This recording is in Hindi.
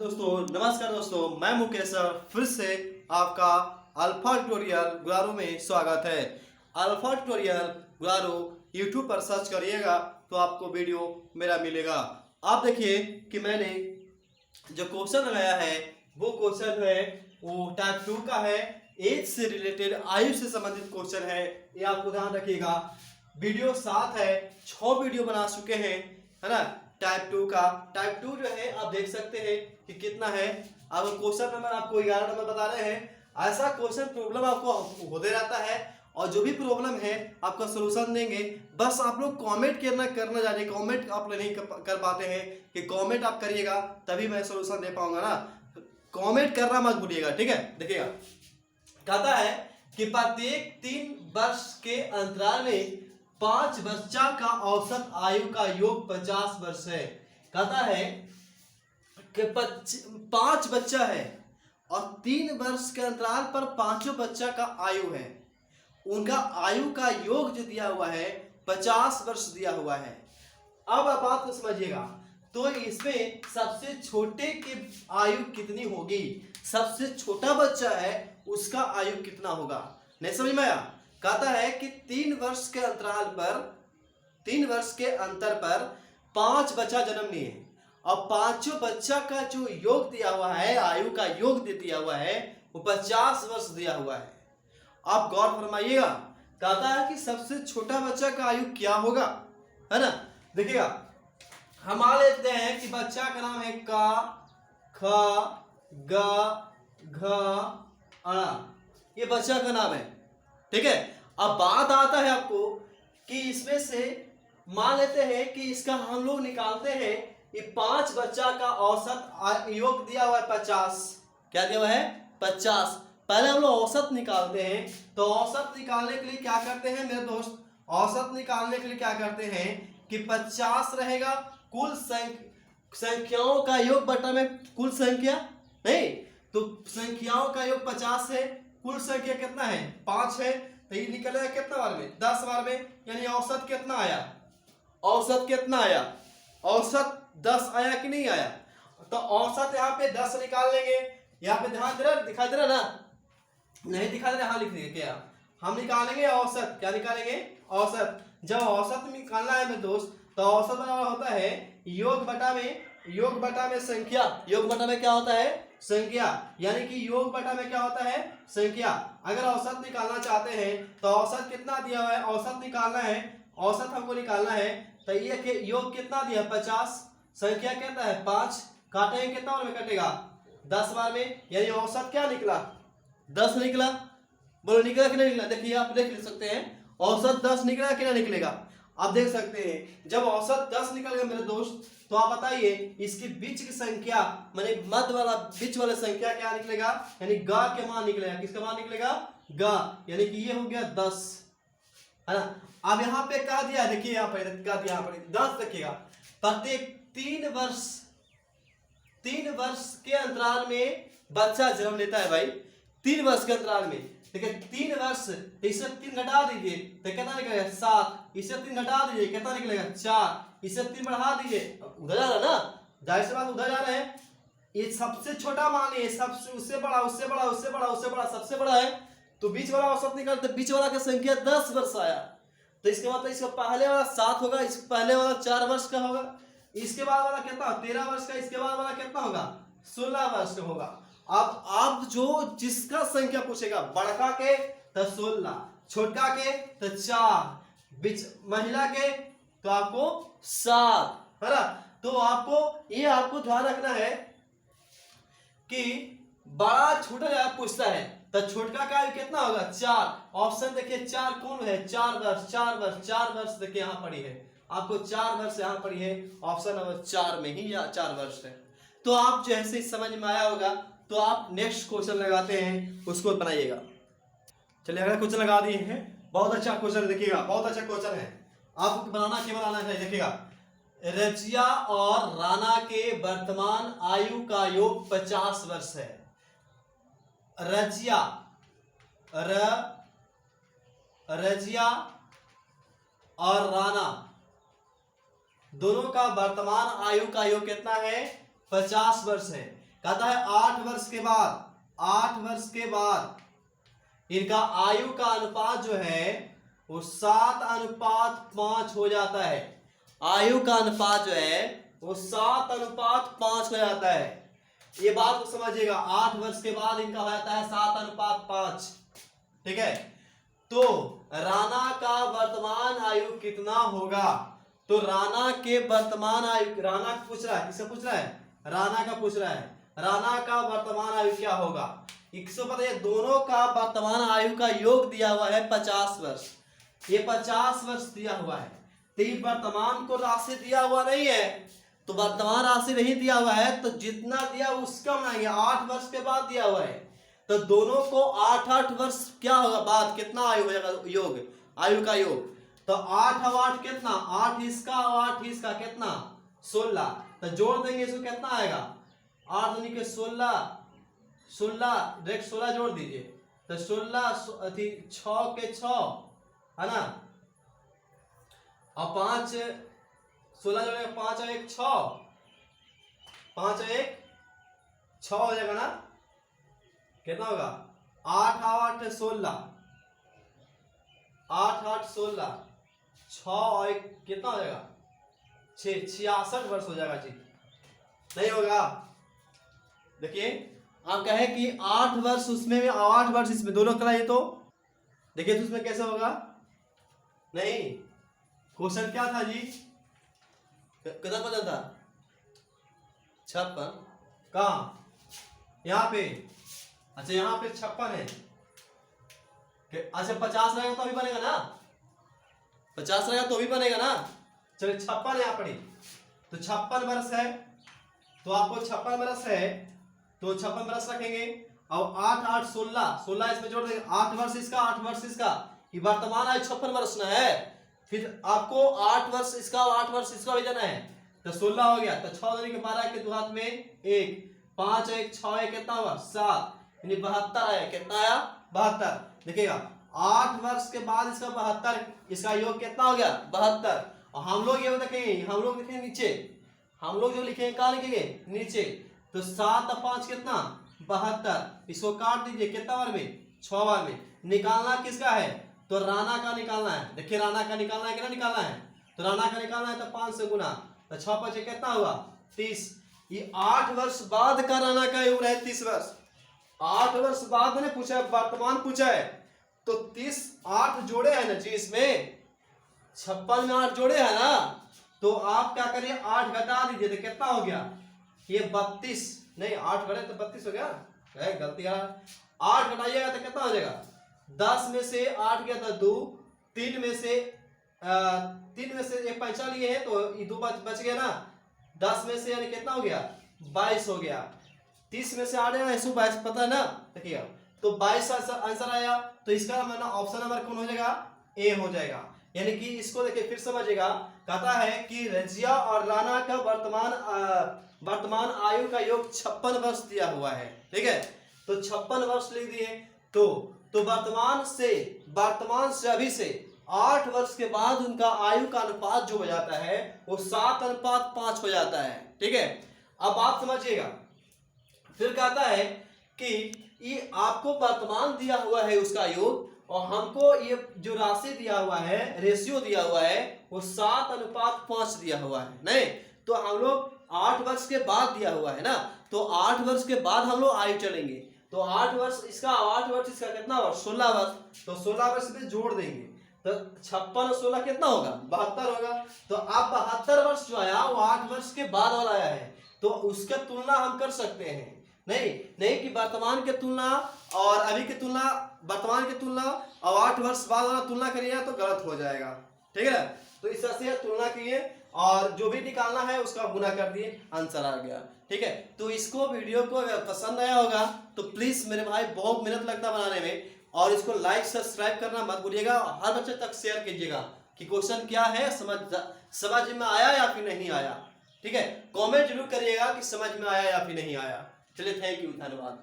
दोस्तों नमस्कार दोस्तों, मैं मुकेश सर फिर से आपका अल्फा ट्यूटोरियल गुरारो में स्वागत है। अल्फा ट्यूटोरियल गुरारो यूट्यूब पर सर्च करिएगा तो आपको वीडियो मेरा मिलेगा। आप देखिए कि मैंने जो क्वेश्चन लगाया है वो क्वेश्चन है वो टाइप 2 का है, एज से रिलेटेड, आयु से संबंधित क्वेश्चन है। ये आपको ध्यान रखिएगा। वीडियो 7 है, 6 वीडियो बना चुके हैं, है ना। टाइप 2 का टाइप 2 जो है आप देख सकते हैं कि कितना है। अब क्वेश्चन नंबर आपको 11 नंबर बता रहे हैं। ऐसा क्वेश्चन प्रॉब्लम आपको होते रहता है और जो भी प्रॉब्लम है आपका सलूशन देंगे। बस आप लोग कमेंट करना जानिए। कमेंट आप लोग नहीं कर पाते हैं कि कमेंट आप करिएगा तभी मैं सलूशन दे पाऊंगा ना। कमेंट करना मत भूलिएगा, ठीक है। देखिएगा, कहता है कि प्रत्येक 3 वर्ष के अंतराल में 5 बच्चा का औसत आयु का योग 50 वर्ष है। कहता है कि 5 बच्चा है और 3 वर्ष के अंतराल पर 5 बच्चा का आयु है। उनका आयु का योग जो दिया हुआ है 50 वर्ष दिया हुआ है। अब आप बात को समझिएगा, तो इसमें सबसे छोटे की आयु कितनी होगी? सबसे छोटा बच्चा है उसका आयु कितना होगा? नहीं समझ में आया? कहता है कि 3 वर्ष के अंतराल पर, 3 वर्ष के अंतर पर 5 बच्चा जन्म लिए और 5 बच्चा का जो योग दिया हुआ है, आयु का योग दिया हुआ है वो 50 वर्ष दिया हुआ है। आप गौर फरमाइएगा। कहता है कि सबसे छोटा बच्चा का आयु क्या होगा, है ना। देखिएगा, हम मान लेते हैं कि बच्चा का नाम है का, ख, ग, घ, अ। ये बच्चा का नाम है, ठीक है। अब बात आता है आपको कि इसमें से मान लेते हैं कि इसका हम लोग निकालते हैं कि 5 बच्चा का औसत योग दिया हुआ है 50। क्या दिया हुआ है? 50। पहले हम लोग औसत निकालते हैं। तो औसत निकालने के लिए क्या करते हैं मेरे दोस्त? औसत निकालने के लिए क्या करते हैं कि 50 रहेगा कुल संख्याओं का योग बटा में कुल संख्या, नहीं तो संख्याओं का योग 50 है, कुल संख्या कितना है? 5 है। तो ये निकलेगा कितना बार में? 10 बार में। यानी औसत कितना आया? औसत कितना आया? औसत 10 आया कि नहीं आया? तो औसत यहाँ पे 10 निकाल लेंगे। यहाँ पे ध्यान दे रहा, दिखाई दे रहा ना? नहीं दिखाई दे रहा? हाँ लिख देंगे। क्या हम निकालेंगे? औसत। क्या निकालेंगे? औसत। जब औसत निकालना है मेरे दोस्त तो औसत बराबर होता है योग बटा में संख्या। योग बटा में क्या होता है? संख्या। यानी कि योग बटा में क्या होता है? संख्या। अगर औसत निकालना चाहते हैं तो औसत कितना दिया हुआ है? औसत निकालना है, औसत हमको निकालना है। तो ये योग कितना दिया? 50। संख्या कितना है? 5। काटेंगे कितना बार में कटेगा? 10 बार में। यानी औसत क्या निकला? 10 निकला। बोलो निकला कि नहीं निकला? देखिए आप देख सकते हैं औसत 10 निकला कि नहीं निकलेगा। आप देख सकते हैं जब औसत 10 निकल गया मेरे दोस्त तो आप बताइए इसके बीच की संख्या माने मध्य वाला बीच वाला संख्या क्या निकलेगा? यानी ग के मान निकलेगा। किसका मान निकलेगा? ग। यानी कि ये हो गया 10, है ना। अब यहाँ पे कहा दिया, देखिए यहाँ पर कहा दिया, यहाँ पर 10 देखिएगा। प्रत्येक 3 वर्ष के अंतराल में बच्चा जन्म लेता है भाई। 3 वर्ष के अंतराल में देखिए 3 वर्ष, इससे 3 घटा दीजिए तो कितना निकलेगा? 7। इससे 3 घटा दीजिए कितना निकलेगा? 4। इससे 3 बढ़ा दीजिए, उधर जा रहा है ना, जाहिर सी बात उधर जा रहे हैं। ये सबसे छोटा मान है, सबसे उससे बड़ा, उससे बड़ा, उससे बड़ा, उससे बड़ा, सबसे बड़ा है। तो बीच वाला औसत निकाल तो बीच वाला का संख्या 10 वर्ष आया। तो इसके मतलब इसका पहले वाला 7 होगा, इस पहले वाला 4 वर्ष का होगा, इसके बाद वाला कितना? 13 वर्ष का, इसके बाद वाला कितना होगा? 16 वर्ष का होगा। अब जो जिसका संख्या पूछेगा, बड़का के तो 16, छोटका के तो 4, बीच महिला के तो आपको 7, है ना। तो आपको ध्यान रखना है कि बड़ा छोटा जब पूछता है तो छोटका का आयु कितना होगा? 4। ऑप्शन देखिए 4 कौन है? 4 वर्ष, 4 वर्ष, 4 वर्ष देखिए यहाँ पड़ी है आपको, 4 वर्ष यहाँ पड़ी है। ऑप्शन नंबर 4 में ही या 4 वर्ष है। तो आप जैसे समझ में आया होगा तो आप नेक्स्ट क्वेश्चन लगाते हैं उसको बनाइएगा। चलिए अगला क्वेश्चन लगा दिए हैं। बहुत अच्छा क्वेश्चन देखिएगा, बहुत अच्छा क्वेश्चन है। आपको बनाना केवल आना चाहिए। देखिएगा, रजिया और राणा के वर्तमान आयु का योग 50 वर्ष है। रजिया और राणा दोनों का वर्तमान आयु का योग कितना है? 50 वर्ष है। कहता है 8 वर्ष के बाद, 8 वर्ष के बाद इनका आयु का अनुपात जो है वो 7:5 हो जाता है। आयु का अनुपात जो है वो 7:5 हो जाता है। ये बात को समझिएगा, 8 वर्ष के बाद इनका हो जाता है 7:5। ठीक है, तो राणा का वर्तमान आयु कितना होगा? तो राणा के वर्तमान आयु, राणा पूछ रहा है, किससे पूछ रहा है? राणा का पूछ रहा है। राणा का वर्तमान आयु क्या होगा? 100 पता है, दोनों का वर्तमान आयु का योग दिया हुआ है 50 वर्ष। ये 50 वर्ष दिया हुआ है, तो ये वर्तमान को राशि दिया हुआ नहीं है, तो वर्तमान राशि नहीं दिया हुआ है, तो जितना दिया उसका बनाएंगे। 8 वर्ष के बाद दिया हुआ है, तो दोनों को 8-8 वर्ष क्या होगा बाद, कितना आयु हो जाएगा? योग, आयु का योग। तो 8 और 8 कितना? 8 इसका और 8 इसका कितना? 16। तो जोड़ देंगे इसको, कितना आएगा? 8 दूनी के 16, 16 डायरेक्ट 16 जोड़ दीजिए, तो 16 6 के 6 है ना, और 5 16 जोड़ेंगे, 5 और 1 6, 5 और 1 6 हो जाएगा ना। कितना होगा? 8 और 8 16, 8 8 16, 6 और 1 कितना हो जाएगा? 6, 66 वर्ष हो जाएगा जी। नहीं होगा? देखिए आप कहें कि 8 वर्ष उसमें में 8 वर्ष इसमें, दोनों कराइए तो देखिए तो उसमें कैसे होगा? नहीं, क्वेश्चन क्या था जी? कितना पता था? 56। कहाँ? यहाँ पे। अच्छा यहाँ पे 56 है। अच्छा 50 रहेगा तो भी बनेगा ना, 50 रहेगा तो भी बनेगा ना। चलिए 56 यहाँ पड़ी, तो 56 वर्ष है, तो आपको 56 वर्ष है तो 56 वर्ष रखेंगे, और 8 8 16, 16 इसमें जोड़ देंगे, 8 वर्ष इसका 8 वर्ष इसका, ये वर्तमान आयु 56 वर्ष ना है। फिर आपको 8 वर्ष इसका और 8 वर्ष इसका भी देना है, तो 16 हो गया, तो 6 देने के 12 के 2 हाथ में 1, 5 1 6 1 कितना हुआ? 7, यानी 72 आया। कितना आया? 72। देखिएगा 8 वर्ष के बाद इसका 72, इसका योग कितना हो गया? 72। और हम लोग ये देखेंगे, हम लोग लिखेंगे नीचे, हम लोग जो लिखेंगे कहाँ लिखेंगे? नीचे। तो 7 और 5 कितना? 72। इसको काट दीजिए, कितना बार में? 6 बार में। निकालना किसका है? तो राणा का निकालना है। देखिए राणा का निकालना है, कितना निकालना है? तो राणा का निकालना है, तो 5 से गुना, तो 6 5 कितना हुआ? 30। ये 8 वर्ष बाद का राणा का योग है 30 वर्ष। 8 वर्ष बाद मैंने पूछा है, वर्तमान पूछा है, तो 30 8 जोड़े हैं ना जी इसमें, 56 में 8 जोड़े हैं ना, तो आप क्या करिए 8 घटा दीजिए, तो कितना हो गया? ये 32, नहीं 8 घटे तो 32 हो गया, गलती यार। 8 घटाइएगा तो कितना हो जाएगा? 10 में से 8 गया तो 2, 3 में से 1 पैसा लिए हैं तो ये 2 बच गया ना, 10 में से यानी कितना हो गया? 22 हो गया। 30 में से 8 है ना, 122 पता है ना। देखिए तो 22 आंसर आया, तो इसका मतलब ऑप्शन नंबर कौन हो जाएगा? ए हो जाएगा। यानी कि इसको देखिए फिर समझिएगा, कहता है कि रजिया और राणा का वर्तमान आयु का योग 56 वर्ष दिया हुआ है। ठीक है, तो 56 वर्ष लिख दिए, तो वर्तमान से अभी से 8 वर्ष के बाद उनका आयु का अनुपात जो हो जाता है वो 7:5 हो जाता है। ठीक है, अब आप समझिएगा, फिर कहता है कि ये आपको वर्तमान दिया हुआ है उसका योग, और हमको ये जो राशि दिया हुआ है, रेशियो दिया हुआ है, वो 7:5 दिया हुआ है। नहीं तो हम लोग 8 वर्ष के बाद दिया हुआ है ना, तो 8 वर्ष के बाद हम लोग आयु चलेंगे, तो 8 वर्ष इसका 8 वर्ष इसका कितना वर्ष? 16 वर्ष। तो 16 वर्ष में जोड़ देंगे, तो 56 और 16 कितना होगा? 72 होगा। तो अब 72 वर्ष जो आया वो 8 वर्ष के बाद वाला आया है, तो उसका तुलना हम कर सकते हैं। नहीं कि वर्तमान की तुलना और अभी की तुलना, वर्तमान की तुलना और 8 वर्ष बाद वाला तुलना करिए तो गलत हो जाएगा। ठीक है, तो इस तरह से तुलना किए और जो भी निकालना है उसका गुना कर दिए, आंसर आ गया। ठीक है, तो इसको वीडियो को अगर पसंद आया होगा तो प्लीज मेरे भाई, बहुत मेहनत लगता है बनाने में, और इसको लाइक सब्सक्राइब करना मत भूलिएगा, हर बच्चे तक शेयर कीजिएगा कि क्वेश्चन क्या है, समझ में आया या फिर नहीं आया। ठीक है, कमेंट जरूर करिएगा कि समझ में आया या फिर नहीं आया। चलिए, थैंक यू, धन्यवाद।